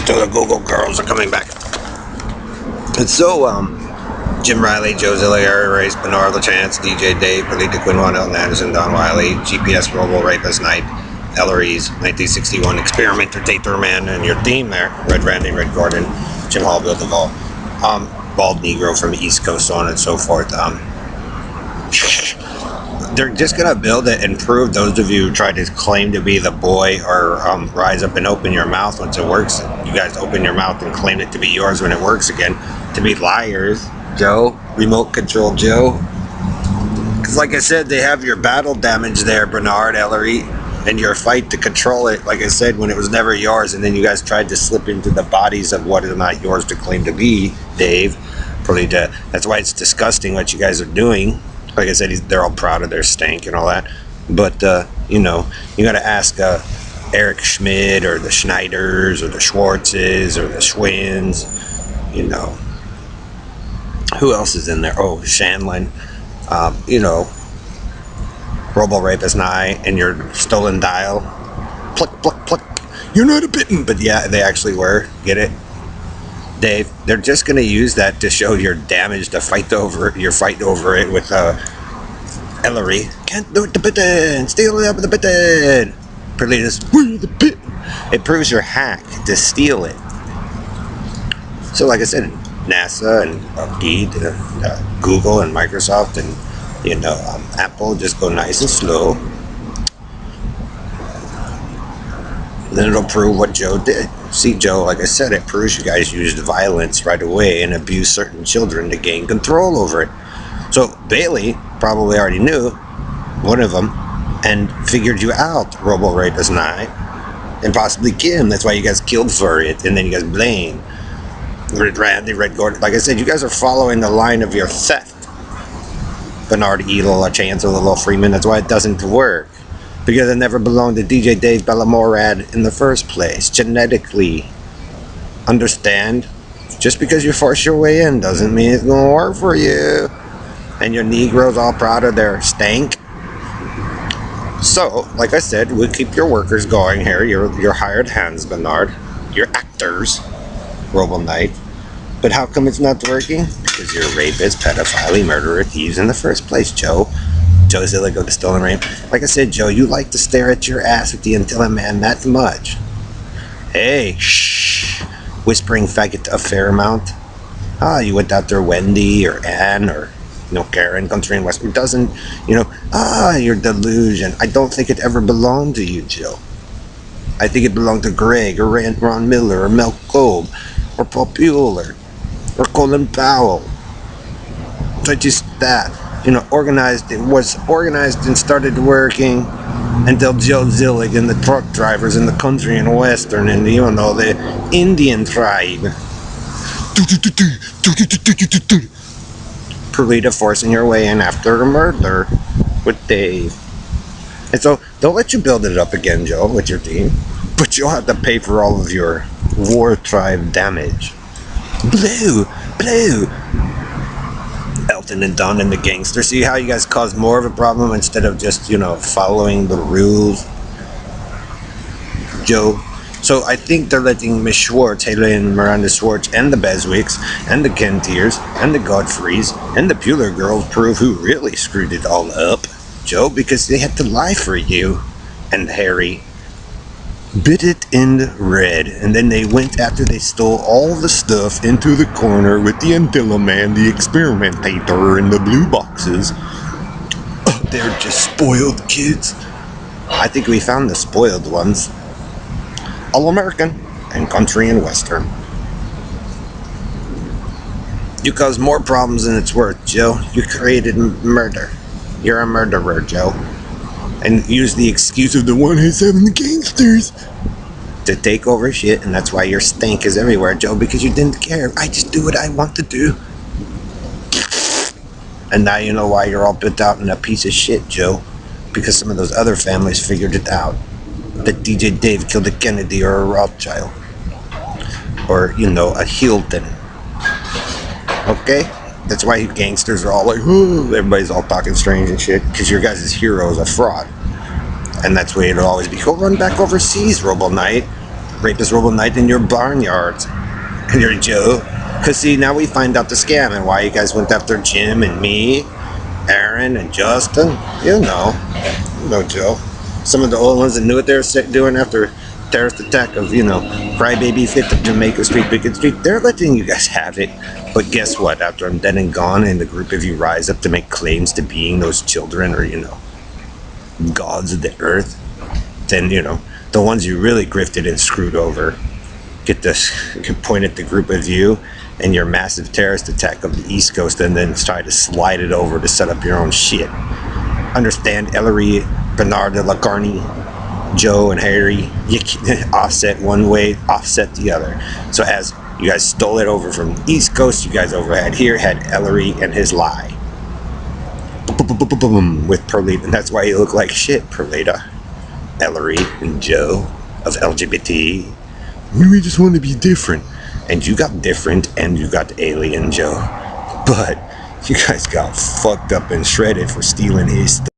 So the Google girls are coming back. And so, Jim Riley, Joe Zilli, Harry Race, Bernard LaChance, DJ Dave, Belita Quinwan, Elton Anderson, Don Wiley, GPS Robo Rapist Night, Ellery's 1961 Experimenter Tater Man, and your theme there, Red Randy, Red Gordon, Jim Hall, Bill Duvall, Bald Negro from the East Coast, so on and so forth. They're just going to build it and prove those of you who try to claim to be the boy or rise up and open your mouth once it works. You guys open your mouth and claim it to be yours when it works again. To be liars, Joe, Remote Control Joe. Because like I said, they have your battle damage there, Bernard, Ellery, and your fight to control it, like I said, when it was never yours. And then you guys tried to slip into the bodies of what is not yours to claim to be, Dave. That's why it's disgusting what you guys are doing. Like I said, they're all proud of their stank and all that. But, you got to ask Eric Schmidt or the Schneiders or the Schwartzes or the Schwins, Who else is in there? Oh, Shanlin. Robo Rapist Nye and your stolen dial. Pluck, pluck, pluck. You're not a bitten. But yeah, they actually were. Get it? Dave, they're just going to use that to show your damage to fight over it with Ellery. Can't do it the bitten. Steal it up with the bitten. Perlitas, we're the bitten. It proves your hack to steal it. So like I said, NASA and Google and Microsoft and Apple just go nice and slow. Then it'll prove what Joe did. See, Joe, like I said, it proves you guys used violence right away and abused certain children to gain control over it. So Bailey probably already knew, one of them, and figured you out, Robo Rapist Nye, and possibly Kim. That's why you guys killed for it, and then you guys blame Red Randy, Red Gordon. Like I said, you guys are following the line of your theft. Bernard Edel, a chance of the Little Freeman. That's why it doesn't work. Because it never belonged to DJ Dave Bellamorad in the first place, genetically. Understand? Just because you force your way in doesn't mean it's going to work for you. And your Negroes all proud of their stank. So, like I said, we'll keep your workers going here, your hired hands, Bernard. Your actors, Robo Knight. But how come it's not working? Because you're a rapist, pedophile, murderer, thieves in the first place, Joe. Joe Zilligo, the stolen rape. Like I said, Joe, you like to stare at your ass with the Antilla Man that much. Hey, shh. Whispering faggot a fair amount. You went out there, Wendy or Ann or, Karen, country and western. Doesn't, your delusion. I don't think it ever belonged to you, Joe. I think it belonged to Greg or Ron Miller or Mel Kolb or Paul Bueller or Colin Powell. So just that. Organized. It was organized and started working until Joe Zillig and the truck drivers in the country and western and the Indian tribe. Perlita forcing your way in after a murder with Dave. And so they'll let you build it up again, Joe, with your team, but you'll have to pay for all of your war tribe damage. Blue. Elton and Don and the gangster. See how you guys cause more of a problem instead of just, following the rules, Joe? So I think they're letting Miss Schwartz, Helen Miranda Schwartz, and the Beswicks, and the Kentiers, and the Godfreys, and the Bueller girls prove who really screwed it all up, Joe, because they had to lie for you and Harry. Bit it in red, and then they went after they stole all the stuff into the corner with the Antilla Man, the Experimentator, and the blue boxes. Oh, they're just spoiled kids. I think we found the spoiled ones. All American and country and western. You caused more problems than it's worth, Joe. You created murder. You're a murderer, Joe. And use the excuse of the 187 the gangsters to take over shit, and that's why your stank is everywhere, Joe, because you didn't care. I just do what I want to do. And now you know why you're all put out in a piece of shit, Joe. Because some of those other families figured it out. That DJ Dave killed a Kennedy or a Rothschild. Or, a Hilton. Okay? That's why you gangsters are all like, oh, everybody's all talking strange and shit. Because your guys' hero is a fraud. And that's the way it'll always be. Go run back overseas, Robo Knight. Rapist Robo Knight in your barnyards. And you're Joe. Because see, now we find out the scam and why you guys went after Jim and me, Aaron and Justin. You know, Joe. Some of the old ones that knew what they were doing after terrorist attack of, Crybaby 5th of Jamaica Street, Beacon Street. They're letting you guys have it. But guess what? After I'm dead and gone and the group of you rise up to make claims to being those children or, gods of the earth, then, the ones you really grifted and screwed over get point at the group of you and your massive terrorist attack of the East Coast and then try to slide it over to set up your own shit. Understand, Ellery, Bernard de la Carney, Joe and Harry, you can offset one way, offset the other. So as you guys stole it over from the East Coast, you guys over had Ellery and his lie. With Perlita, and that's why you look like shit, Perlita. Ellery and Joe of LGBT. We just want to be different. And you got different and you got Alien Joe. But you guys got fucked up and shredded for stealing his stuff.